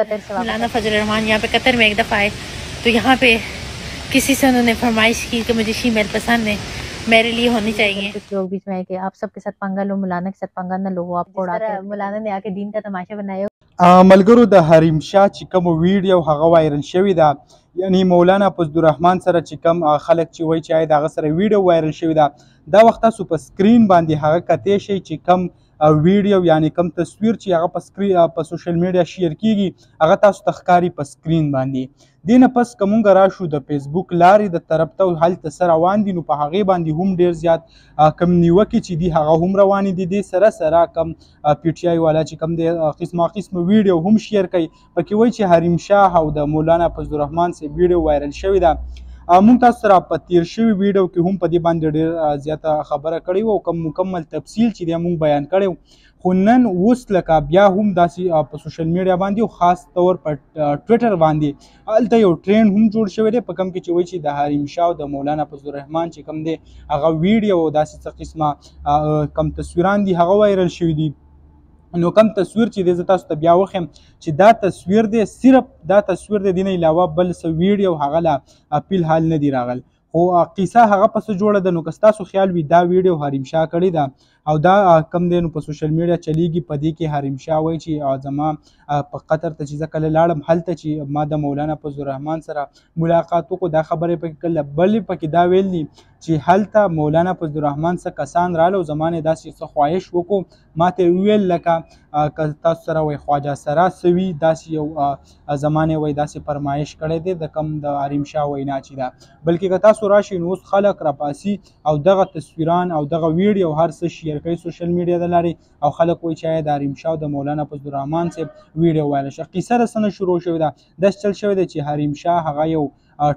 मौलाना फजल रहमान यहाँ पे कतर में एक दफ़ा आए तो यहाँ पे किसी से उन्होंने फरमाइश की कि मुझे शीमेल पसंद है, मेरे लिए होनी चाहिए। कुछ लोग बीच में आए कि आप सबके साथ पंगा लो, मौलाना के साथ पंगा न लो, आपको उड़ाते। मौलाना ने आके दीन का तमाशा बनाया। मलګرو د حریم شاه چې کوم ویډیو هغه وایرل شوی ده، یعنی مولانا فضل الرحمن سره چې کوم خلک چې وایي چې هغه سره ویډیو وایرل شوی ده، دا وخت تاسو په سکرین باندې هغه کتی شئ چې کوم ویډیو یعنی کوم تصویر چې هغه په سوشل میډیا شیر کیږي هغه تاسو ته ښکاري په سکرین باندې. دینه پس که مونږ راشو د فیسبوک لارې د طرف ته هلته څه روان دي، نو په هغې باندې هم ډېر زیات کم نیوکې چې دي هغه هم روانې دي. دې سره سره کم پی ټي آی والا چې کوم دی قسمه قسمه ویډیو هم شیر کوي، پکې وایي چې حریم شاه او د مولانا فضل الرحمن سه ویډیو وایرل شوی ده. مونږ تاسو سره په تیر شوي ویډیو کې هم په دې باندې ډېر زیاته خبره کړې وه او کوم مکمل تفصیل چې دی مونږ بیان کړی و. خو نن اوس لکه بیا هم داسې په سوشل میډیا باندې او خاص طور په ټویټر باندې هلته یو ټرینډ هم جوړ شوی دی، په کوم کې چې وایي چې د حریم شاه او د مولانا فضل الرحمن چې کوم دی هغه ویډیو او داسې څه قسمه کم تصویران دي هغه وایرل شوي دي. نو کم تصویر چې دی زه تاسو ته بیا وښیم چې دا تصویر دی، صرف دا تصویر دی، دې نه علاوه بل څه ویډیو هغه لا فی الحال نه دی راغلی. خو قصه هغه پسې جوړه ده. نو که ستاسو خیال وي دا ویډیو حریم شاه کړې ده او دا کم دی نو په سوشل میډیا چلیږي، په دې کې حریم شاه وایي چې زما په قطر ته چې زه کله لاړم هلته چې ما د مولانا فضل الرحمن سره ملاقات وکړو، دا خبرې پکې کله بلې پکې دا ویل دي چې هلته مولانا فضل الرحمن څه کسان راله او زما نه داسې څه خواهش وکړو، ما ته ویل لکه که تاسو سره وایي خواجه سرا څه وي داسې یو زما نه وایي داسې فرمایش کړی دی د کم د حریم شاه وینا چې ده. بلکې که تاسو راشئ نو اوس خلک راپاسي او دغه تصویران او دغه ویډیو هر څه شیر کوي سوشل میډیا د لارې او خلک وایي چې د حریم شاه او د مولانا فضل الرحمن صاحب ویډیو وایرل شوه. قصه د څه نه شروع شوې ده، داسې چل شوی دی چې حریم شاه هغه یو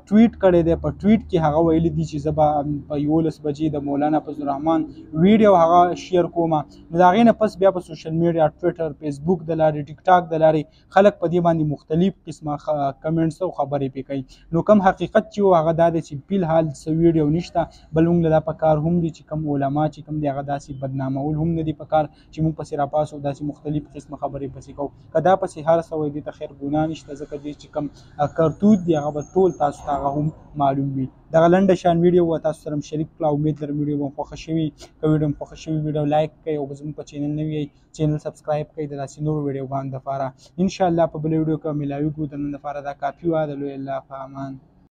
ټویټ کړی دی، په ټویټ کې هغه ویلي دي چې زه به په 11 بجې د مولانا فضل الرحمن ویډیو هغه شیر کوم. نو د هغې نه پس بیا په سوشل میډیا ټویټر فیسبوک د لارې ټیک ټاک د لارې خلک په دې باندې مختلف قسمه کمنټس او خبرې پې کوي. نو کم حقیقت چې و هغه دا دی چې فی الحال څه ویډیو نشته، بل موږ له دا په کار هم دي چې کم علما چې کم دي هغه داسې بدنامول هم نه دي په کار چې موږ پسې راپاسو داسې مختلف قسمه خبرې پسې کوو. که دا پسې هر څه وایي دې ته خیر ګناه نشته، ځکه دې چې کم کرتوت دي هغه به ټول تاسو ته هغه هم معلوم وي. دغه لنډه شان ویډیو و تاسو سره شریک کړه. امید لرم ویډیو به خوښه شوي. که ویډیو خوښه شوي ویډیو لایک کړئ او زموږ په چینل نوي یئ چینل سبسکرایب کړئ د داسې نورو ویډیوګانو دپاره. انشاءالله په بله ویډیو کې به ملاویږو. د نن دپاره دا کافي وه. د لوی الله په امان.